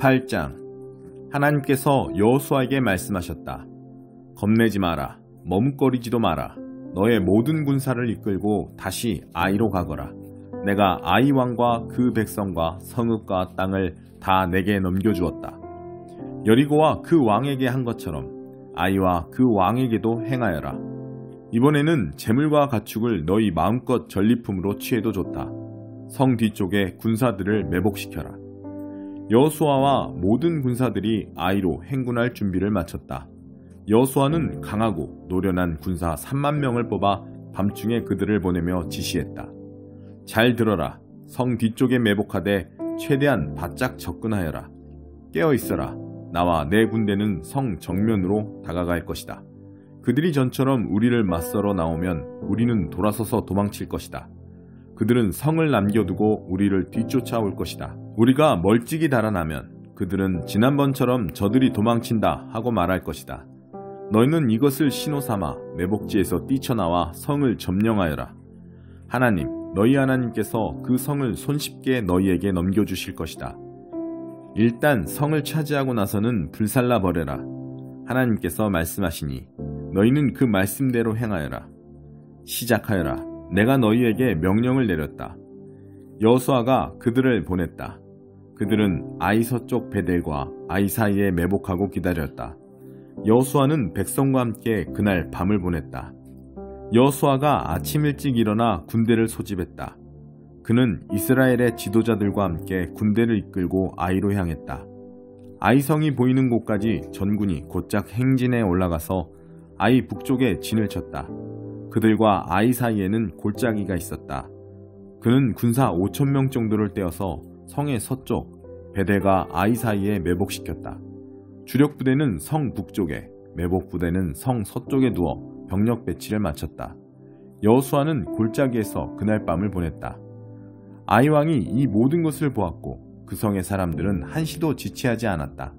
8장. 하나님께서 여호수아에게 말씀하셨다. 겁내지 마라. 머뭇거리지도 마라. 너의 모든 군사를 이끌고 다시 아이로 가거라. 내가 아이 왕과 그 백성과 성읍과 땅을 다 내게 넘겨주었다. 여리고와 그 왕에게 한 것처럼 아이와 그 왕에게도 행하여라. 이번에는 재물과 가축을 너희 마음껏 전리품으로 취해도 좋다. 성 뒤쪽에 군사들을 매복시켜라. 여호수아와 모든 군사들이 아이로 행군할 준비를 마쳤다. 여호수아는 강하고 노련한 군사 3만 명을 뽑아 밤중에 그들을 보내며 지시했다. 잘 들어라. 성 뒤쪽에 매복하되 최대한 바짝 접근하여라. 깨어있어라. 나와 내 군대는 성 정면으로 다가갈 것이다. 그들이 전처럼 우리를 맞서러 나오면 우리는 돌아서서 도망칠 것이다. 그들은 성을 남겨두고 우리를 뒤쫓아올 것이다. 우리가 멀찍이 달아나면 그들은 지난번처럼 저들이 도망친다 하고 말할 것이다. 너희는 이것을 신호삼아 매복지에서 뛰쳐나와 성을 점령하여라. 하나님, 너희 하나님께서 그 성을 손쉽게 너희에게 넘겨주실 것이다. 일단 성을 차지하고 나서는 불살라 버려라. 하나님께서 말씀하시니 너희는 그 말씀대로 행하여라. 시작하여라. 내가 너희에게 명령을 내렸다. 여호수아가 그들을 보냈다. 그들은 아이 서쪽 베델과 아이 사이에 매복하고 기다렸다. 여호수아는 백성과 함께 그날 밤을 보냈다. 여호수아가 아침 일찍 일어나 군대를 소집했다. 그는 이스라엘의 지도자들과 함께 군대를 이끌고 아이로 향했다. 아이 성이 보이는 곳까지 전군이 곧장 행진해 올라가서 아이 북쪽에 진을 쳤다. 그들과 아이 사이에는 골짜기가 있었다. 그는 군사 5,000명 정도를 떼어서 성의 서쪽 베델과 아이 사이에 매복시켰다. 주력 부대는 성 북쪽에, 매복 부대는 성 서쪽에 두어 병력 배치를 마쳤다. 여호수아는 골짜기에서 그날 밤을 보냈다. 아이 왕이 이 모든 것을 보았고 그 성의 사람들은 한시도 지체하지 않았다.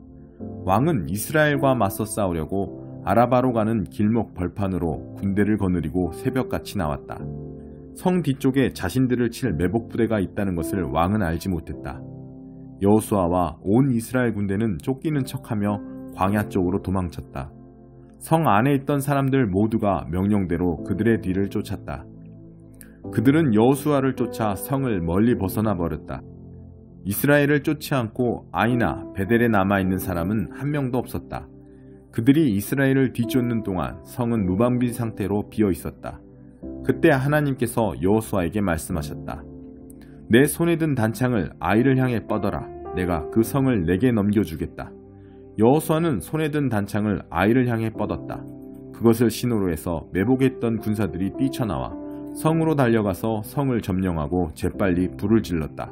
왕은 이스라엘과 맞서 싸우려고 아라바로 가는 길목 벌판으로 군대를 거느리고 새벽같이 나왔다. 성 뒤쪽에 자신들을 칠 매복부대가 있다는 것을 왕은 알지 못했다. 여호수아와 온 이스라엘 군대는 쫓기는 척하며 광야 쪽으로 도망쳤다. 성 안에 있던 사람들 모두가 명령대로 그들의 뒤를 쫓았다. 그들은 여호수아를 쫓아 성을 멀리 벗어나 버렸다. 이스라엘을 쫓지 않고 아이나 베델에 남아있는 사람은 한 명도 없었다. 그들이 이스라엘을 뒤쫓는 동안 성은 무방비 상태로 비어 있었다. 그때 하나님께서 여호수아에게 말씀하셨다. 내 손에 든 단창을 아이를 향해 뻗어라. 내가 그 성을 내게 넘겨주겠다. 여호수아는 손에 든 단창을 아이를 향해 뻗었다. 그것을 신호로 해서 매복했던 군사들이 뛰쳐나와 성으로 달려가서 성을 점령하고 재빨리 불을 질렀다.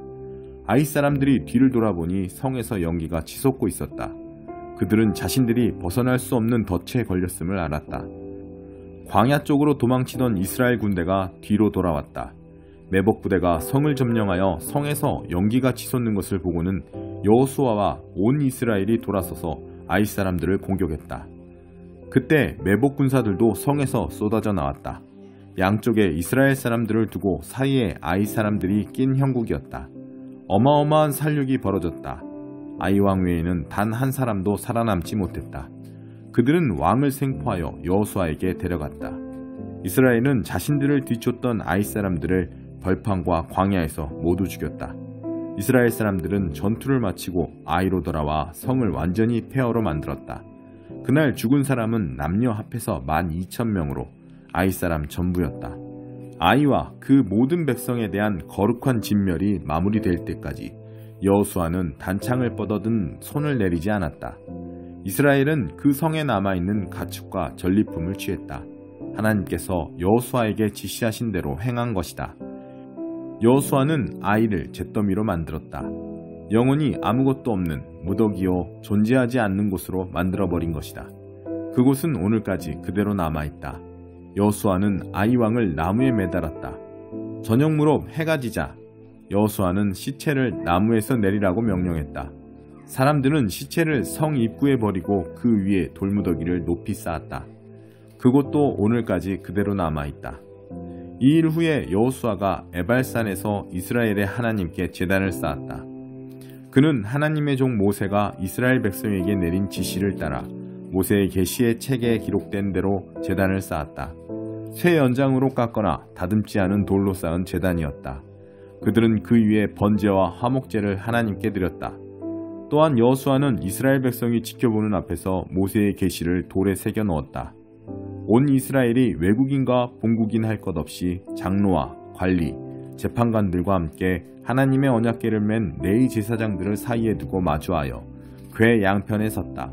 아이 사람들이 뒤를 돌아보니 성에서 연기가 치솟고 있었다. 그들은 자신들이 벗어날 수 없는 덫에 걸렸음을 알았다. 광야 쪽으로 도망치던 이스라엘 군대가 뒤로 돌아왔다. 매복부대가 성을 점령하여 성에서 연기가 치솟는 것을 보고는 여호수아와 온 이스라엘이 돌아서서 아이 사람들을 공격했다. 그때 매복 군사들도 성에서 쏟아져 나왔다. 양쪽에 이스라엘 사람들을 두고 사이에 아이 사람들이 낀 형국이었다. 어마어마한 살육이 벌어졌다. 아이 왕 외에는 단 한 사람도 살아남지 못했다. 그들은 왕을 생포하여 여호수아에게 데려갔다. 이스라엘은 자신들을 뒤쫓던 아이 사람들을 벌판과 광야에서 모두 죽였다. 이스라엘 사람들은 전투를 마치고 아이로 돌아와 성을 완전히 폐허로 만들었다. 그날 죽은 사람은 남녀 합해서 12,000명으로 아이 사람 전부였다. 아이와 그 모든 백성에 대한 거룩한 진멸이 마무리될 때까지 여호수아는 단창을 뻗어든 손을 내리지 않았다. 이스라엘은 그 성에 남아있는 가축과 전리품을 취했다. 하나님께서 여호수아에게 지시하신 대로 행한 것이다. 여호수아는 아이를 잿더미로 만들었다. 영원히 아무것도 없는 무더기요 존재하지 않는 곳으로 만들어버린 것이다. 그곳은 오늘까지 그대로 남아있다. 여호수아는 아이 왕을 나무에 매달았다. 저녁 무렵 해가 지자 여호수아는 시체를 나무에서 내리라고 명령했다. 사람들은 시체를 성 입구에 버리고 그 위에 돌무더기를 높이 쌓았다. 그곳도 오늘까지 그대로 남아있다. 이 일 후에 여호수아가 에발산에서 이스라엘의 하나님께 제단을 쌓았다. 그는 하나님의 종 모세가 이스라엘 백성에게 내린 지시를 따라 모세의 계시의 책에 기록된 대로 제단을 쌓았다. 쇠 연장으로 깎거나 다듬지 않은 돌로 쌓은 제단이었다. 그들은 그 위에 번제와 화목제를 하나님께 드렸다. 또한 여호수아는 이스라엘 백성이 지켜보는 앞에서 모세의 계시를 돌에 새겨 넣었다. 온 이스라엘이 외국인과 본국인 할 것 없이 장로와 관리, 재판관들과 함께 하나님의 언약궤를 맨 레위 제사장들을 사이에 두고 마주하여 궤 양편에 섰다.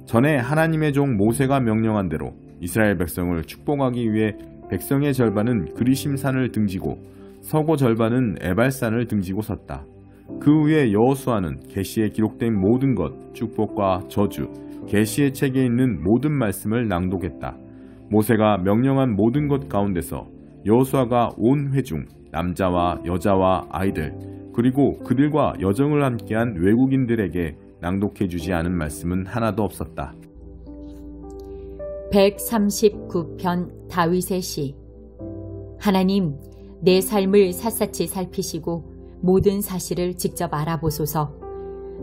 전에 하나님의 종 모세가 명령한 대로 이스라엘 백성을 축복하기 위해 백성의 절반은 그리심산을 등지고 서고 절반은 에발산을 등지고 섰다. 그 후에 여호수아는 계시에 기록된 모든 것, 축복과 저주, 계시의 책에 있는 모든 말씀을 낭독했다. 모세가 명령한 모든 것 가운데서 여호수아가 온 회중, 남자와 여자와 아이들, 그리고 그들과 여정을 함께한 외국인들에게 낭독해주지 않은 말씀은 하나도 없었다. 139편 다윗의 시. 하나님, 내 삶을 샅샅이 살피시고 모든 사실을 직접 알아보소서.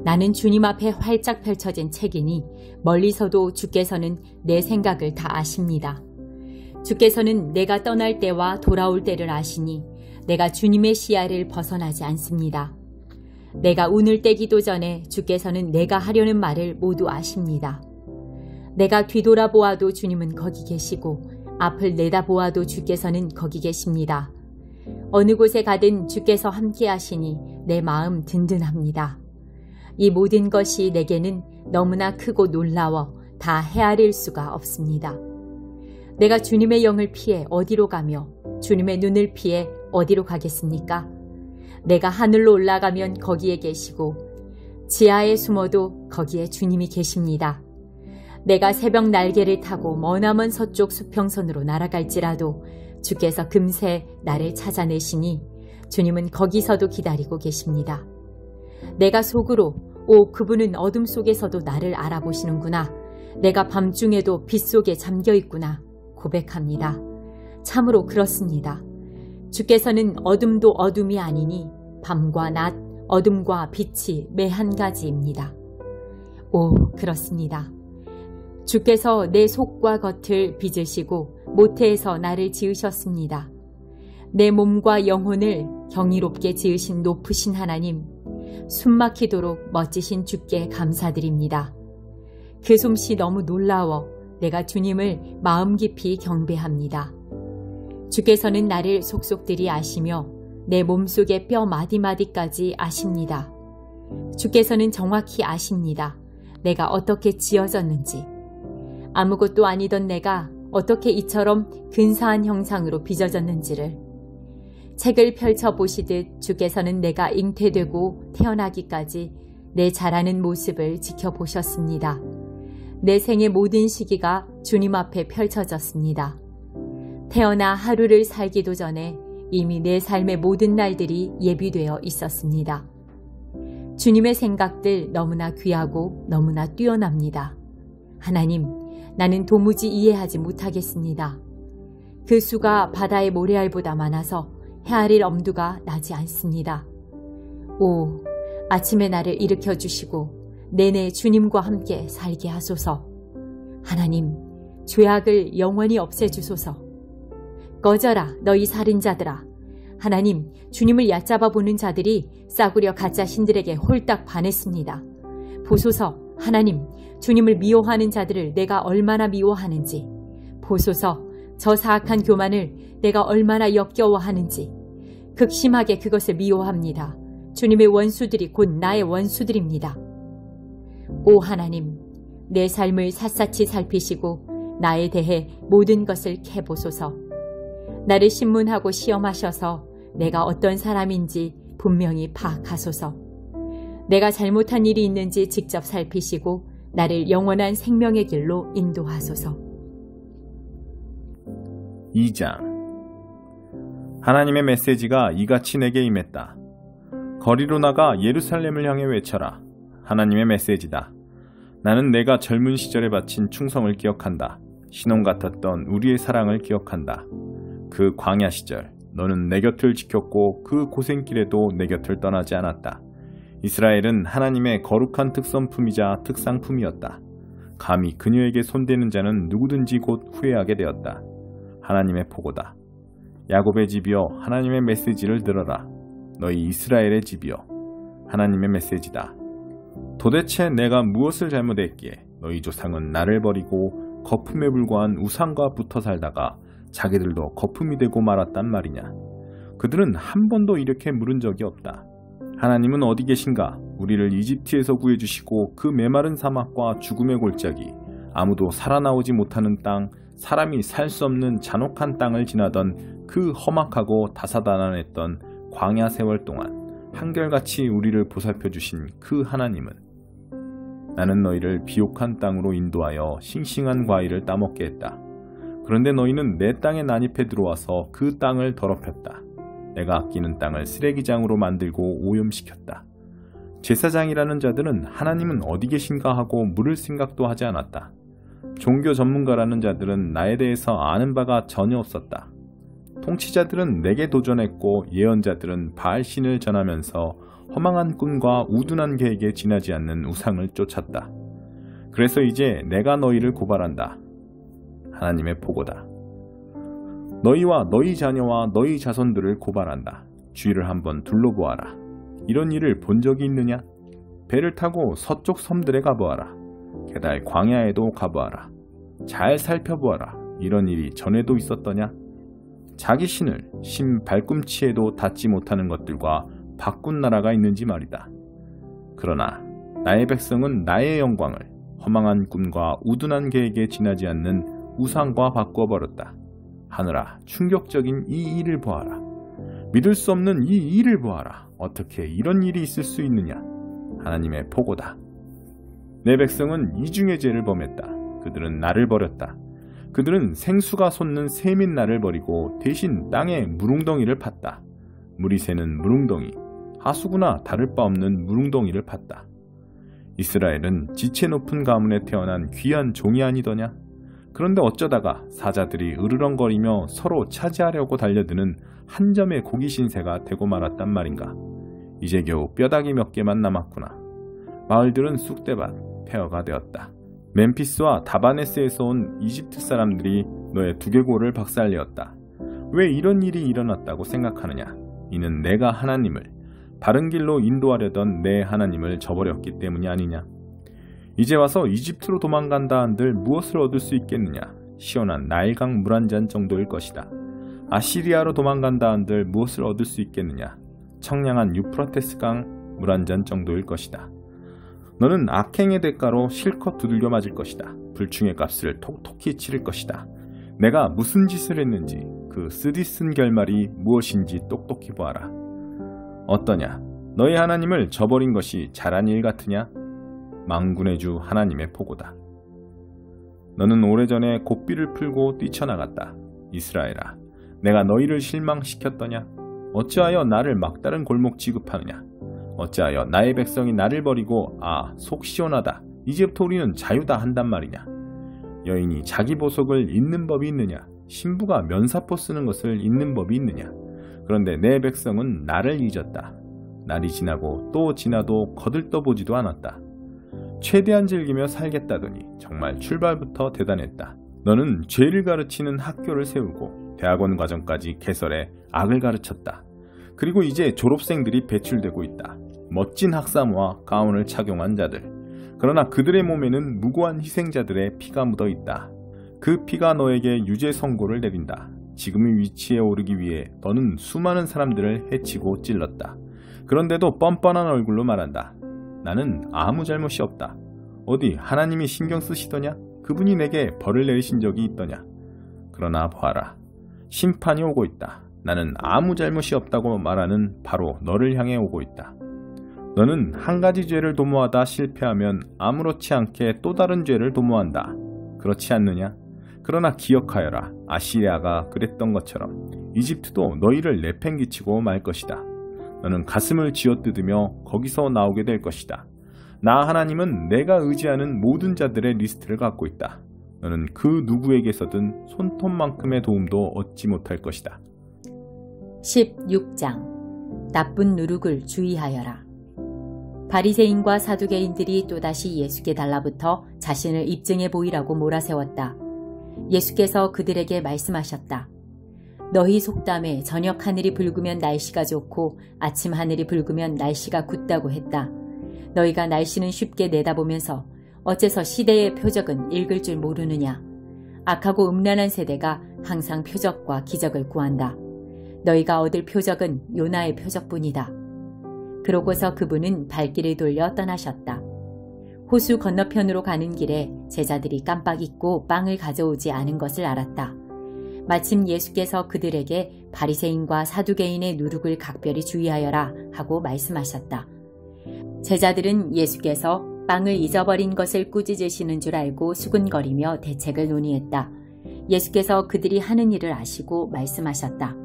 나는 주님 앞에 활짝 펼쳐진 책이니 멀리서도 주께서는 내 생각을 다 아십니다. 주께서는 내가 떠날 때와 돌아올 때를 아시니 내가 주님의 시야를 벗어나지 않습니다. 내가 운을 떼기도 전에 주께서는 내가 하려는 말을 모두 아십니다. 내가 뒤돌아보아도 주님은 거기 계시고 앞을 내다보아도 주께서는 거기 계십니다. 어느 곳에 가든 주께서 함께 하시니 내 마음 든든합니다. 이 모든 것이 내게는 너무나 크고 놀라워 다 헤아릴 수가 없습니다. 내가 주님의 영을 피해 어디로 가며 주님의 눈을 피해 어디로 가겠습니까? 내가 하늘로 올라가면 거기에 계시고 지하에 숨어도 거기에 주님이 계십니다. 내가 새벽 날개를 타고 머나먼 서쪽 수평선으로 날아갈지라도 주께서 금세 나를 찾아내시니 주님은 거기서도 기다리고 계십니다. 내가 속으로 그분은 어둠 속에서도 나를 알아보시는구나. 내가 밤중에도 빛 속에 잠겨있구나 고백합니다. 참으로 그렇습니다. 주께서는 어둠도 어둠이 아니니 밤과 낮, 어둠과 빛이 매 한 가지입니다. 그렇습니다. 주께서 내 속과 겉을 빚으시고 모태에서 나를 지으셨습니다. 내 몸과 영혼을 경이롭게 지으신 높으신 하나님, 숨막히도록 멋지신 주께 감사드립니다. 그 솜씨 너무 놀라워 내가 주님을 마음 깊이 경배합니다. 주께서는 나를 속속들이 아시며 내 몸속의 뼈 마디마디까지 아십니다. 주께서는 정확히 아십니다. 내가 어떻게 지어졌는지. 아무것도 아니던 내가 어떻게 이처럼 근사한 형상으로 빚어졌는지를. 책을 펼쳐보시듯 주께서는 내가 잉태되고 태어나기까지 내 자라는 모습을 지켜보셨습니다. 내 생의 모든 시기가 주님 앞에 펼쳐졌습니다. 태어나 하루를 살기도 전에 이미 내 삶의 모든 날들이 예비되어 있었습니다. 주님의 생각들 너무나 귀하고 너무나 뛰어납니다. 하나님, 나는 도무지 이해하지 못하겠습니다. 그 수가 바다의 모래알보다 많아서 헤아릴 엄두가 나지 않습니다. 아침에 나를 일으켜주시고 내내 주님과 함께 살게 하소서. 하나님, 죄악을 영원히 없애주소서. 꺼져라, 너희 살인자들아. 하나님, 주님을 얕잡아 보는 자들이 싸구려 가짜 신들에게 홀딱 반했습니다. 보소서, 하나님, 주님을 미워하는 자들을 내가 얼마나 미워하는지. 보소서, 저 사악한 교만을 내가 얼마나 역겨워하는지. 극심하게 그것을 미워합니다. 주님의 원수들이 곧 나의 원수들입니다. 하나님, 내 삶을 샅샅이 살피시고 나에 대해 모든 것을 캐보소서. 나를 신문하고 시험하셔서 내가 어떤 사람인지 분명히 파악하소서. 내가 잘못한 일이 있는지 직접 살피시고 나를 영원한 생명의 길로 인도하소서. 2장. 하나님의 메시지가 이같이 내게 임했다. 거리로 나가 예루살렘을 향해 외쳐라. 하나님의 메시지다. 나는 내가 젊은 시절에 바친 충성을 기억한다. 신혼 같았던 우리의 사랑을 기억한다. 그 광야 시절 너는 내 곁을 지켰고 그 고생길에도 내 곁을 떠나지 않았다. 이스라엘은 하나님의 거룩한 특선품이자 특상품이었다. 감히 그녀에게 손대는 자는 누구든지 곧 후회하게 되었다. 하나님의 포고다. 야곱의 집이여 하나님의 메시지를 들어라. 너희 이스라엘의 집이여 하나님의 메시지다. 도대체 내가 무엇을 잘못했기에 너희 조상은 나를 버리고 거품에 불과한 우상과 붙어 살다가 자기들도 거품이 되고 말았단 말이냐. 그들은 한 번도 이렇게 물은 적이 없다. 하나님은 어디 계신가? 우리를 이집트에서 구해주시고 그 메마른 사막과 죽음의 골짜기, 아무도 살아나오지 못하는 땅, 사람이 살 수 없는 잔혹한 땅을 지나던 그 험악하고 다사다난했던 광야 세월 동안 한결같이 우리를 보살펴 주신 그 하나님은 나는 너희를 비옥한 땅으로 인도하여 싱싱한 과일을 따먹게 했다. 그런데 너희는 내 땅에 난입해 들어와서 그 땅을 더럽혔다. 내가 아끼는 땅을 쓰레기장으로 만들고 오염시켰다. 제사장이라는 자들은 하나님은 어디 계신가 하고 물을 생각도 하지 않았다. 종교 전문가라는 자들은 나에 대해서 아는 바가 전혀 없었다. 통치자들은 내게 도전했고 예언자들은 바알신을 전하면서 허망한 꿈과 우둔한 계획에 지나지 않는 우상을 쫓았다. 그래서 이제 내가 너희를 고발한다. 하나님의 보고다. 너희와 너희 자녀와 너희 자손들을 고발한다. 주위를 한번 둘러보아라. 이런 일을 본 적이 있느냐? 배를 타고 서쪽 섬들에 가보아라. 게달 광야에도 가보아라. 잘 살펴보아라. 이런 일이 전에도 있었더냐? 자기 신을 신 발꿈치에도 닿지 못하는 것들과 바꾼 나라가 있는지 말이다. 그러나 나의 백성은 나의 영광을 허망한 꿈과 우둔한 계획에 지나지 않는 우상과 바꿔버렸다. 하늘아, 충격적인 이 일을 보아라. 믿을 수 없는 이 일을 보아라. 어떻게 이런 일이 있을 수 있느냐? 하나님의 포고다. 내 백성은 이중의 죄를 범했다. 그들은 나를 버렸다. 그들은 생수가 솟는 샘인 나를 버리고 대신 땅에 무릉덩이를 팠다. 물이 새는 무릉덩이, 하수구나 다를 바 없는 무릉덩이를 팠다. 이스라엘은 지체 높은 가문에 태어난 귀한 종이 아니더냐? 그런데 어쩌다가 사자들이 으르렁거리며 서로 차지하려고 달려드는 한 점의 고기 신세가 되고 말았단 말인가. 이제 겨우 뼈다귀 몇 개만 남았구나. 마을들은 쑥대밭, 폐허가 되었다. 멤피스와 다바네스에서 온 이집트 사람들이 너의 두개골을 박살내었다. 왜 이런 일이 일어났다고 생각하느냐? 이는 내가 하나님을, 바른 길로 인도하려던 내 하나님을 저버렸기 때문이 아니냐? 이제 와서 이집트로 도망간다 한들 무엇을 얻을 수 있겠느냐? 시원한 나일강 물 한 잔 정도일 것이다. 아시리아로 도망간다 한들 무엇을 얻을 수 있겠느냐? 청량한 유프라테스강 물 한 잔 정도일 것이다. 너는 악행의 대가로 실컷 두들겨 맞을 것이다. 불충의 값을 톡톡히 치를 것이다. 내가 무슨 짓을 했는지 그 쓰디쓴 결말이 무엇인지 똑똑히 보아라. 어떠냐? 너희 하나님을 저버린 것이 잘한 일 같으냐? 만군의 주 하나님의 포고다. 너는 오래전에 고삐를 풀고 뛰쳐나갔다. 이스라엘아, 내가 너희를 실망시켰더냐? 어찌하여 나를 막다른 골목 취급하느냐? 어찌하여 나의 백성이 나를 버리고 속 시원하다, 이제부터 우리는 자유다 한단 말이냐? 여인이 자기 보석을 잇는 법이 있느냐? 신부가 면사포 쓰는 것을 잇는 법이 있느냐? 그런데 내 백성은 나를 잊었다. 날이 지나고 또 지나도 거들떠보지도 않았다. 최대한 즐기며 살겠다더니 정말 출발부터 대단했다. 너는 죄를 가르치는 학교를 세우고 대학원 과정까지 개설해 악을 가르쳤다. 그리고 이제 졸업생들이 배출되고 있다. 멋진 학사모와 가운을 착용한 자들. 그러나 그들의 몸에는 무고한 희생자들의 피가 묻어 있다. 그 피가 너에게 유죄 선고를 내린다. 지금의 위치에 오르기 위해 너는 수많은 사람들을 해치고 찔렀다. 그런데도 뻔뻔한 얼굴로 말한다. 나는 아무 잘못이 없다. 어디 하나님이 신경 쓰시더냐? 그분이 내게 벌을 내리신 적이 있더냐? 그러나 보아라. 심판이 오고 있다. 나는 아무 잘못이 없다고 말하는 바로 너를 향해 오고 있다. 너는 한 가지 죄를 도모하다 실패하면 아무렇지 않게 또 다른 죄를 도모한다. 그렇지 않느냐? 그러나 기억하여라. 아시리아가 그랬던 것처럼 이집트도 너희를 내팽개치고 말 것이다. 너는 가슴을 쥐어뜯으며 거기서 나오게 될 것이다. 나 하나님은 내가 의지하는 모든 자들의 리스트를 갖고 있다. 너는 그 누구에게서든 손톱만큼의 도움도 얻지 못할 것이다. 16장. 나쁜 누룩을 주의하여라. 바리새인과 사두개인들이 또다시 예수께 달라붙어 자신을 입증해 보이라고 몰아세웠다. 예수께서 그들에게 말씀하셨다. 너희 속담에 저녁 하늘이 붉으면 날씨가 좋고 아침 하늘이 붉으면 날씨가 굳다고 했다. 너희가 날씨는 쉽게 내다보면서 어째서 시대의 표적은 읽을 줄 모르느냐. 악하고 음란한 세대가 항상 표적과 기적을 구한다. 너희가 얻을 표적은 요나의 표적뿐이다. 그러고서 그분은 발길을 돌려 떠나셨다. 호수 건너편으로 가는 길에 제자들이 깜빡 잊고 빵을 가져오지 않은 것을 알았다. 마침 예수께서 그들에게 바리새인과 사두개인의 누룩을 각별히 주의하여라 하고 말씀하셨다. 제자들은 예수께서 빵을 잊어버린 것을 꾸짖으시는 줄 알고 수군거리며 대책을 논의했다. 예수께서 그들이 하는 일을 아시고 말씀하셨다.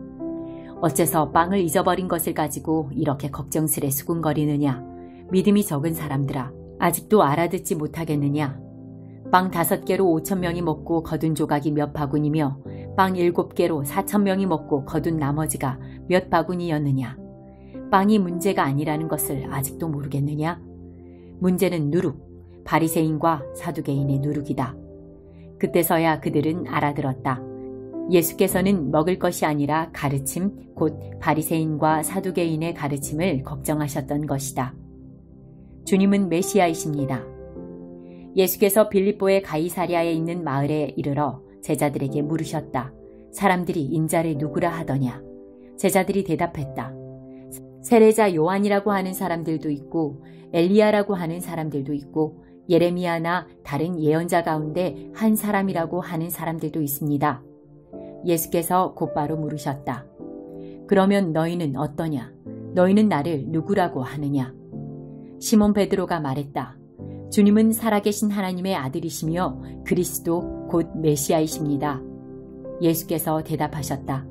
어째서 빵을 잊어버린 것을 가지고 이렇게 걱정스레 수군거리느냐. 믿음이 적은 사람들아, 아직도 알아듣지 못하겠느냐. 빵 5개로 5,000명이 먹고 거둔 조각이 몇 바구니며 빵 7개로 4,000명이 먹고 거둔 나머지가 몇 바구니였느냐. 빵이 문제가 아니라는 것을 아직도 모르겠느냐. 문제는 누룩, 바리새인과 사두개인의 누룩이다. 그때서야 그들은 알아들었다. 예수께서는 먹을 것이 아니라 가르침, 곧 바리새인과 사두개인의 가르침을 걱정하셨던 것이다. 주님은 메시아이십니다. 예수께서 빌립보의 가이사랴에 있는 마을에 이르러 제자들에게 물으셨다. 사람들이 인자를 누구라 하더냐? 제자들이 대답했다. 세례자 요한이라고 하는 사람들도 있고 엘리야라고 하는 사람들도 있고 예레미야나 다른 예언자 가운데 한 사람이라고 하는 사람들도 있습니다. 예수께서 곧바로 물으셨다. 그러면 너희는 어떠냐? 너희는 나를 누구라고 하느냐? 시몬 베드로가 말했다. 주님은 살아계신 하나님의 아들이시며 그리스도 곧 메시아이십니다. 예수께서 대답하셨다.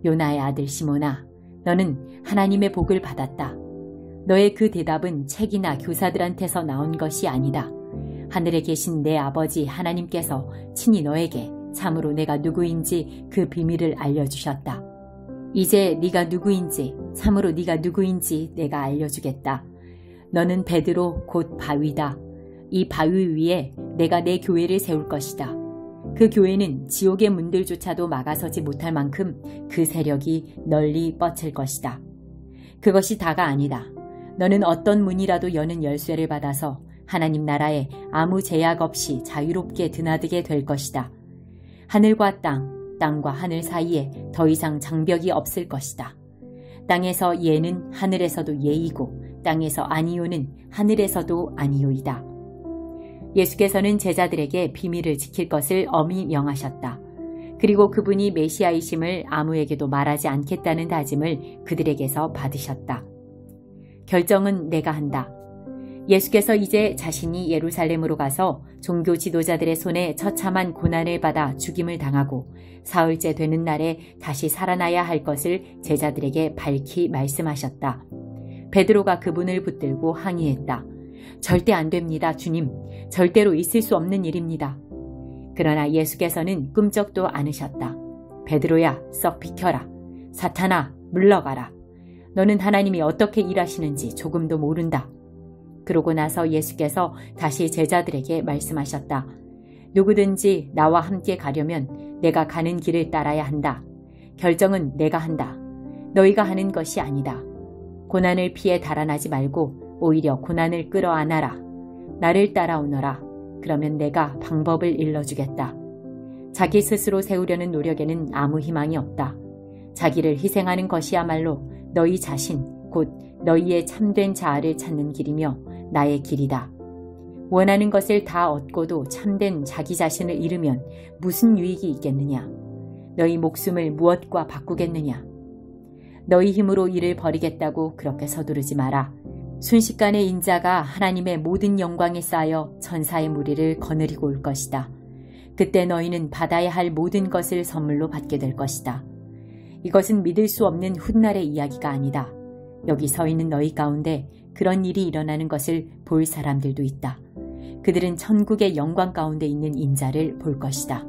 요나의 아들 시몬아, 너는 하나님의 복을 받았다. 너의 그 대답은 책이나 교사들한테서 나온 것이 아니다. 하늘에 계신 내 아버지 하나님께서 친히 너에게 참으로 내가 누구인지 그 비밀을 알려주셨다. 이제 네가 누구인지, 참으로 네가 누구인지 내가 알려주겠다. 너는 베드로 곧 바위다. 이 바위 위에 내가 내 교회를 세울 것이다. 그 교회는 지옥의 문들조차도 막아서지 못할 만큼 그 세력이 널리 뻗칠 것이다. 그것이 다가 아니다. 너는 어떤 문이라도 여는 열쇠를 받아서 하나님 나라에 아무 제약 없이 자유롭게 드나들게 될 것이다. 하늘과 땅과 하늘 사이에 더 이상 장벽이 없을 것이다. 땅에서 예는 하늘에서도 예이고 땅에서 아니요는 하늘에서도 아니요이다. 예수께서는 제자들에게 비밀을 지킬 것을 엄히 명하셨다. 그리고 그분이 메시아이심을 아무에게도 말하지 않겠다는 다짐을 그들에게서 받으셨다. 결정은 내가 한다. 예수께서 이제 자신이 예루살렘으로 가서 종교 지도자들의 손에 처참한 고난을 받아 죽임을 당하고 사흘째 되는 날에 다시 살아나야 할 것을 제자들에게 밝히 말씀하셨다. 베드로가 그분을 붙들고 항의했다. 절대 안 됩니다, 주님. 절대로 있을 수 없는 일입니다. 그러나 예수께서는 꿈쩍도 않으셨다. 베드로야, 썩 비켜라. 사탄아, 물러가라. 너는 하나님이 어떻게 일하시는지 조금도 모른다. 그러고 나서 예수께서 다시 제자들에게 말씀하셨다. 누구든지 나와 함께 가려면 내가 가는 길을 따라야 한다. 결정은 내가 한다. 너희가 하는 것이 아니다. 고난을 피해 달아나지 말고 오히려 고난을 끌어안아라. 나를 따라오너라. 그러면 내가 방법을 일러주겠다. 자기 스스로 세우려는 노력에는 아무 희망이 없다. 자기를 희생하는 것이야말로 너희 자신, 곧 너희의 참된 자아를 찾는 길이며 나의 길이다. 원하는 것을 다 얻고도 참된 자기 자신을 잃으면 무슨 유익이 있겠느냐? 너희 목숨을 무엇과 바꾸겠느냐? 너희 힘으로 일을 벌이겠다고 그렇게 서두르지 마라. 순식간에 인자가 하나님의 모든 영광에 쌓여 천사의 무리를 거느리고 올 것이다. 그때 너희는 받아야 할 모든 것을 선물로 받게 될 것이다. 이것은 믿을 수 없는 훗날의 이야기가 아니다. 여기 서 있는 너희 가운데 그런 일이 일어나는 것을 볼 사람들도 있다. 그들은 천국의 영광 가운데 있는 인자를 볼 것이다.